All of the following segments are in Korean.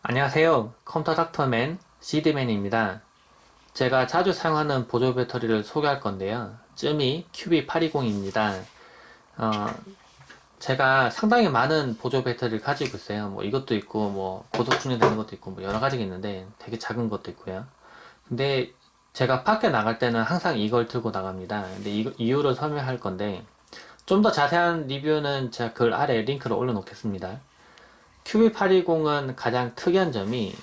안녕하세요. 컴퓨터 닥터맨 CD맨입니다. 제가 자주 사용하는 보조 배터리를 소개할 건데요. 쯔미 QB820입니다. 제가 상당히 많은 보조 배터리를 가지고 있어요. 뭐 이것도 있고, 뭐 고속 충전되는 것도 있고, 뭐 여러 가지가 있는데 되게 작은 것도 있고요. 근데 제가 밖에 나갈 때는 항상 이걸 들고 나갑니다. 근데 이유를 설명할 건데 좀 더 자세한 리뷰는 제가 글 아래 링크를 올려놓겠습니다. QB820은 가장 특이한 점이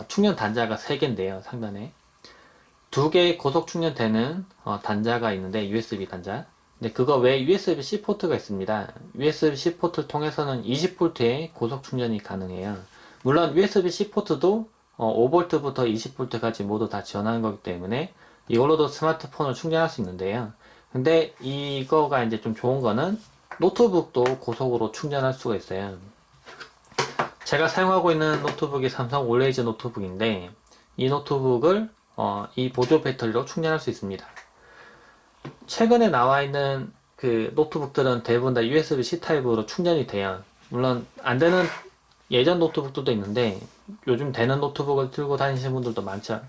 충전 단자가 3개인데요. 상단에 2개의 고속 충전되는 단자가 있는데 USB 단자. 근데 그거 외에 USB-C 포트가 있습니다. USB-C 포트를 통해서는 20V의 고속 충전이 가능해요. 물론 USB-C 포트도 5V부터 20V까지 모두 다 지원하는 거기 때문에 이걸로도 스마트폰을 충전할 수 있는데요. 근데 이거가 이제 좀 좋은 거는 노트북도 고속으로 충전할 수가 있어요. 제가 사용하고 있는 노트북이 삼성 올레이즈 노트북인데 이 노트북을 이 보조 배터리로 충전할 수 있습니다. 최근에 나와 있는 그 노트북들은 대부분 다 USB-C 타입으로 충전이 돼요. 물론 안 되는 예전 노트북들도 있는데 요즘 되는 노트북을 들고 다니시는 분들도 많죠.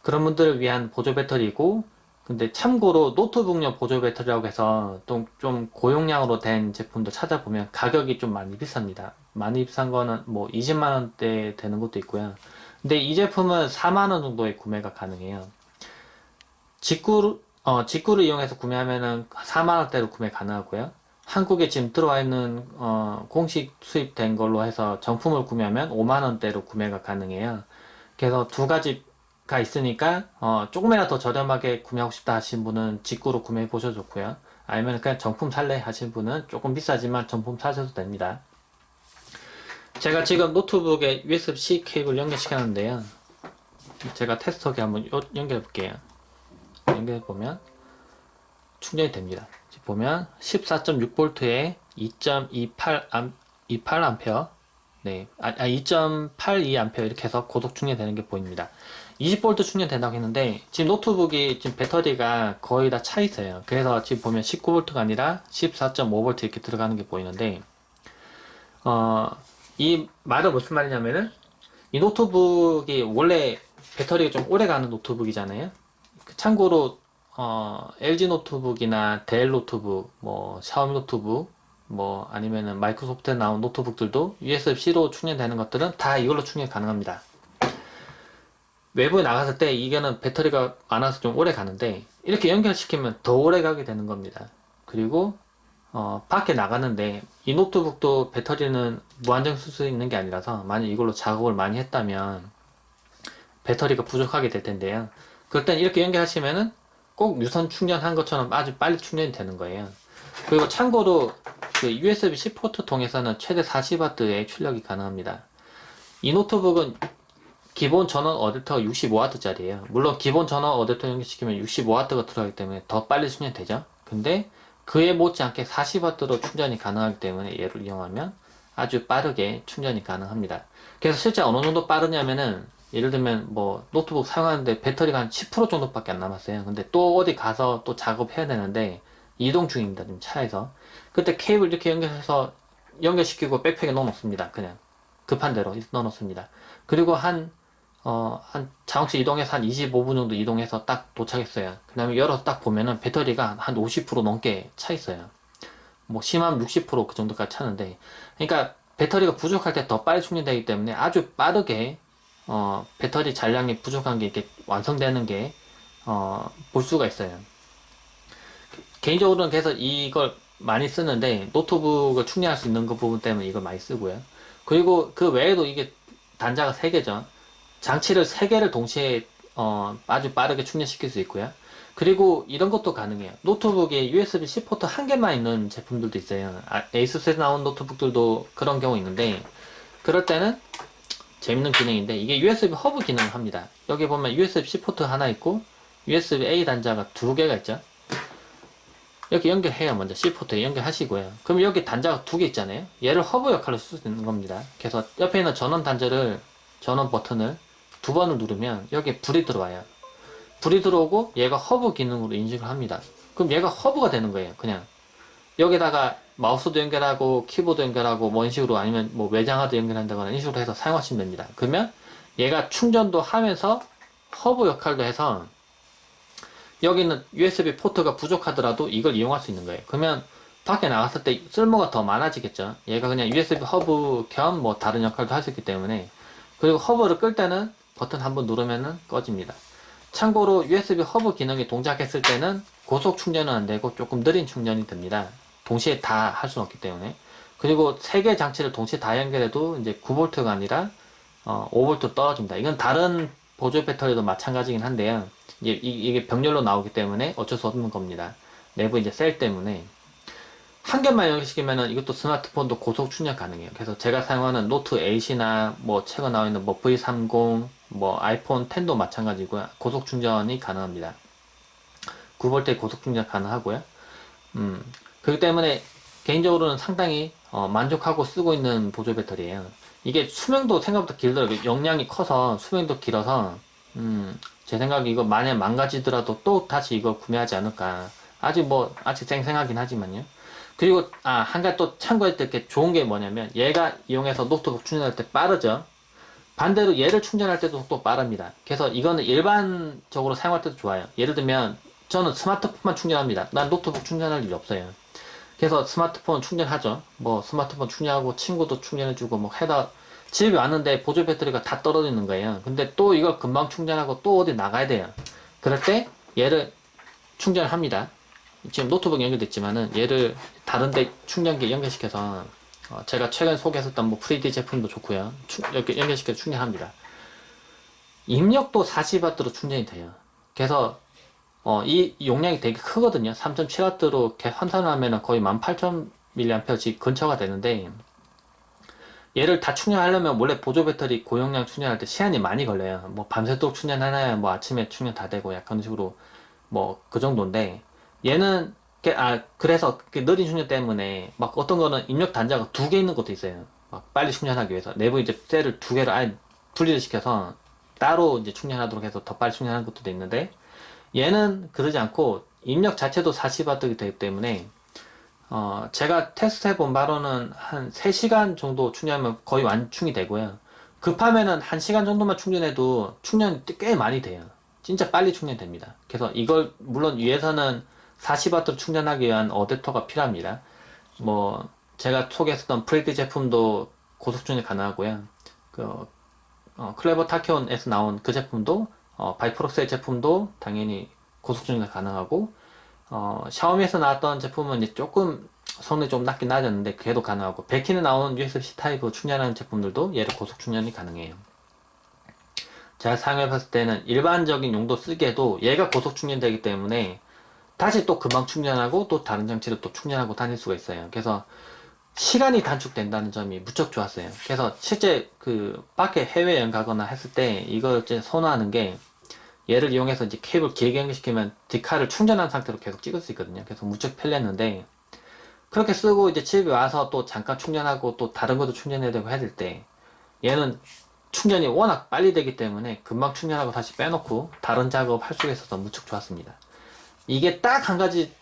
그런 분들을 위한 보조 배터리고, 근데 참고로 노트북용 보조 배터리라고 해서 좀 고용량으로 된 제품도 찾아보면 가격이 좀 많이 비쌉니다. 많이 비싼 거는 뭐 20만원대 되는 것도 있고요. 근데 이 제품은 4만원 정도에 구매가 가능해요. 직구를 이용해서 구매하면은 4만원대로 구매 가능하고요. 한국에 지금 들어와 있는 공식 수입된 걸로 해서 정품을 구매하면 5만원대로 구매가 가능해요. 그래서 두 가지가 있으니까 조금이라도 더 저렴하게 구매하고 싶다 하신 분은 직구로 구매해 보셔도 좋고요. 아니면 그냥 정품 살래 하신 분은 조금 비싸지만 정품 사셔도 됩니다. 제가 지금 노트북에 USB-C 케이블 연결시켜 놨는데요. 제가 테스터기 한번 연결해 볼게요. 연결해 보면 충전이 됩니다. 지금 보면 14.6V에 2.28A, 네, 2.82A 이렇게 해서 고속 충전되는 게 보입니다. 20V 충전된다고 했는데 지금 노트북이 지금 배터리가 거의 다 차 있어요. 그래서 지금 보면 19V가 아니라 14.5V 이렇게 들어가는 게 보이는데 이 말은 무슨 말이냐면은 이 노트북이 원래 배터리가 좀 오래 가는 노트북이잖아요. 참고로 LG 노트북이나 데일 노트북, 뭐 샤오미 노트북, 뭐 아니면은 마이크로소프트에 나온 노트북들도 USB-C로 충전되는 것들은 다 이걸로 충전 가능합니다. 외부에 나갔을 때 이게는 배터리가 많아서 좀 오래 가는데 이렇게 연결시키면 더 오래 가게 되는 겁니다. 그리고 밖에 나가는데 이 노트북도 배터리는 무한정 쓸 수 있는 게 아니라서 만약 이걸로 작업을 많이 했다면 배터리가 부족하게 될 텐데요. 그럴 땐 이렇게 연결하시면은 꼭 유선 충전한 것처럼 아주 빨리 충전이 되는 거예요. 그리고 참고로 그 USB-C 포트 통해서는 최대 40W의 출력이 가능합니다. 이 노트북은 기본 전원 어댑터가 65W짜리예요. 물론 기본 전원 어댑터 연결시키면 65W가 들어가기 때문에 더 빨리 충전되죠. 근데 그에 못지않게 40W로 충전이 가능하기 때문에 얘를 이용하면 아주 빠르게 충전이 가능합니다. 그래서 실제 어느 정도 빠르냐면은 예를 들면 뭐 노트북 사용하는데 배터리가 한 10% 정도밖에 안 남았어요. 근데 또 어디 가서 또 작업해야 되는데 이동 중입니다. 지금 차에서. 그때 케이블 이렇게 연결해서 연결시키고 백팩에 넣어놓습니다. 그냥 급한 대로 넣어놓습니다. 그리고 한 자동차 이동해서 한 25분 정도 이동해서 딱 도착했어요. 그 다음에 열어서 딱 보면은 배터리가 한 50% 넘게 차 있어요. 뭐 심하면 60%그 정도까지 차는데, 그러니까 배터리가 부족할 때 더 빨리 충전되기 때문에 아주 빠르게 배터리 잔량이 부족한 게 이렇게 완성되는 게 볼 수가 있어요. 개인적으로는 그래서 이걸 많이 쓰는데 노트북을 충전할 수 있는 그 부분 때문에 이걸 많이 쓰고요. 그리고 그 외에도 이게 단자가 3개죠. 장치를 3개를 동시에 아주 빠르게 충전시킬 수 있고요. 그리고 이런 것도 가능해요. 노트북에 USB-C 포트 한 개만 있는 제품들도 있어요. 에이수스에서 나온 노트북들도 그런 경우 있는데, 그럴 때는 재밌는 기능인데 이게 USB 허브 기능을 합니다. 여기 보면 USB-C 포트 하나 있고 USB-A 단자가 2개가 있죠. 이렇게 연결해요. 먼저 C 포트에 연결하시고요. 그럼 여기 단자가 2개 있잖아요. 얘를 허브 역할로 쓸 수 있는 겁니다. 그래서 옆에 있는 전원 버튼을 2번을 누르면 여기에 불이 들어와요. 불이 들어오고 얘가 허브 기능으로 인식을 합니다. 그럼 얘가 허브가 되는 거예요. 그냥 여기다가 마우스도 연결하고 키보드 연결하고 뭐 이런 식으로 아니면 뭐 외장하드 연결한다거나 이런 식으로 해서 사용하시면 됩니다. 그러면 얘가 충전도 하면서 허브 역할도 해서 여기는 USB 포트가 부족하더라도 이걸 이용할 수 있는 거예요. 그러면 밖에 나갔을 때 쓸모가 더 많아지겠죠. 얘가 그냥 USB 허브 겸 뭐 다른 역할도 할 수 있기 때문에. 그리고 허브를 끌 때는 버튼 한번 누르면은 꺼집니다. 참고로 USB 허브 기능이 동작했을 때는 고속 충전은 안 되고 조금 느린 충전이 됩니다. 동시에 다 할 수는 없기 때문에. 그리고 3개 장치를 동시에 다 연결해도 이제 9V가 아니라 5V 떨어집니다. 이건 다른 보조 배터리도 마찬가지긴 한데요. 이게 병렬로 나오기 때문에 어쩔 수 없는 겁니다. 내부 이제 셀 때문에. 한 개만 연결시키면은 이것도 스마트폰도 고속 충전 가능해요. 그래서 제가 사용하는 노트 8이나 뭐 최근 나와 있는 뭐 V30, 뭐 아이폰 10도 마찬가지고요. 고속 충전이 가능합니다. 9V 고속 충전 가능하고요. 그렇기 때문에 개인적으로는 상당히 만족하고 쓰고 있는 보조 배터리예요. 이게 수명도 생각보다 길더라고요. 용량이 커서 수명도 길어서 제 생각에 이거 만약 망가지더라도 또 다시 이거 구매하지 않을까. 아직 생생하긴 하지만요. 그리고 한 가지 또 참고할 때 이렇게 좋은 게 뭐냐면 얘가 이용해서 노트북 충전할 때 빠르죠. 반대로 얘를 충전할 때도 속도 빠릅니다. 그래서 이거는 일반적으로 사용할 때도 좋아요. 예를 들면 저는 스마트폰만 충전합니다. 난 노트북 충전할 일이 없어요. 그래서 스마트폰 충전하죠. 뭐 스마트폰 충전하고 친구도 충전해주고 뭐 해다 집에 왔는데 보조 배터리가 다 떨어지는 거예요. 근데 또 이걸 금방 충전하고 또 어디 나가야 돼요. 그럴 때 얘를 충전합니다. 지금 노트북 연결됐지만은 얘를 다른데 충전기에 연결시켜서 제가 최근 소개했었던 뭐 프리디 제품도 좋고요. 이렇게 연결시켜서 충전합니다. 입력도 40W로 충전이 돼요. 그래서 이 용량이 되게 크거든요. 3.7W로 환산을 하면 거의 18,000mAh 근처가 되는데 얘를 다 충전하려면 원래 보조 배터리 고용량 충전할 때 시간이 많이 걸려요. 뭐 밤새도록 충전하나요? 뭐 아침에 충전 다 되고 약간 식으로 뭐 그 정도인데 얘는 그래서 그 느린 충전 때문에 막 어떤 거는 입력 단자가 2개 있는 것도 있어요. 막 빨리 충전하기 위해서 내부 이제 셀을 2개를 아예 분리를 시켜서 따로 이제 충전하도록 해서 더 빨리 충전하는 것도 있는데 얘는 그러지 않고 입력 자체도 40W이 되기 때문에 제가 테스트 해본 바로는 한 3시간 정도 충전하면 거의 완충이 되고요. 급하면은 1시간 정도만 충전해도 충전이 꽤 많이 돼요. 진짜 빨리 충전됩니다. 그래서 이걸 물론 위에서는 40W 충전하기 위한 어댑터가 필요합니다. 뭐 제가 소개했었던 프레디 제품도 고속 충전 가능하고요. 클레버 타키온에서 나온 그 제품도 바이프록스의 제품도 당연히 고속 충전 가능하고 샤오미에서 나왔던 제품은 이제 조금 성능이 좀 낮긴 낮았는데 그래도 가능하고 베킨에 나온 USB-C 타입으로 충전하는 제품들도 얘를 고속 충전이 가능해요. 제가 사용해봤을 때는 일반적인 용도 쓰기에도 얘가 고속 충전되기 때문에 다시 또 금방 충전하고 또 다른 장치를 또 충전하고 다닐 수가 있어요. 그래서 시간이 단축된다는 점이 무척 좋았어요. 그래서 실제 그 밖에 해외여행 가거나 했을 때 이걸 이제 선호하는 게 얘를 이용해서 이제 케이블 길게 연결시키면 디카를 충전한 상태로 계속 찍을 수 있거든요. 그래서 무척 편리했는데 그렇게 쓰고 이제 집에 와서 또 잠깐 충전하고 또 다른 것도 충전해야 되고 해야 될 때 얘는 충전이 워낙 빨리 되기 때문에 금방 충전하고 다시 빼놓고 다른 작업 할 수가 있어서 무척 좋았습니다. 이게 딱 한 가지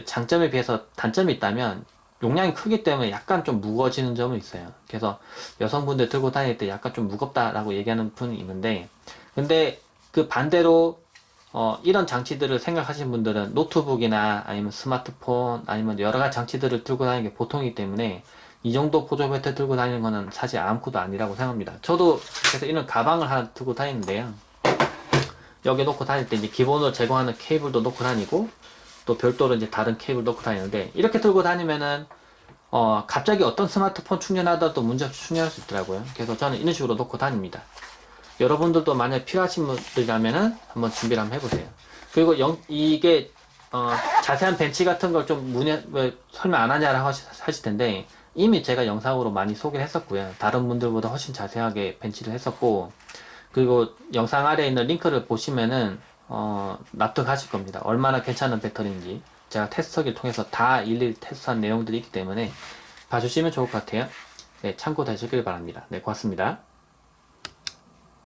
장점에 비해서 단점이 있다면 용량이 크기 때문에 약간 좀 무거워지는 점은 있어요. 그래서 여성분들 들고 다닐 때 약간 좀 무겁다라고 얘기하는 분이 있는데 근데 그 반대로 이런 장치들을 생각하시는 분들은 노트북이나 아니면 스마트폰 아니면 여러 가지 장치들을 들고 다니는 게 보통이기 때문에 이 정도 보조 배터리 들고 다니는 거는 사실 아무것도 아니라고 생각합니다. 저도 그래서 이런 가방을 하나 들고 다니는데요. 여기 놓고 다닐 때 이제 기본으로 제공하는 케이블도 놓고 다니고 또 별도로 이제 다른 케이블 놓고 다니는데 이렇게 들고 다니면은 갑자기 어떤 스마트폰 충전하다도 문제없이 충전할 수 있더라고요. 그래서 저는 이런 식으로 놓고 다닙니다. 여러분들도 만약 필요하신 분들이라면은 한번 준비를 한번 해보세요. 그리고 이게 자세한 벤치 같은 걸 좀 왜 설명 안 하냐라고 하실 텐데 이미 제가 영상으로 많이 소개를 했었고요. 다른 분들보다 훨씬 자세하게 벤치를 했었고 그리고 영상 아래에 있는 링크를 보시면은 납득하실 겁니다. 얼마나 괜찮은 배터리인지 제가 테스터기를 통해서 다 일일이 테스트한 내용들이 있기 때문에 봐주시면 좋을 것 같아요. 네, 참고되시길 바랍니다. 네, 고맙습니다.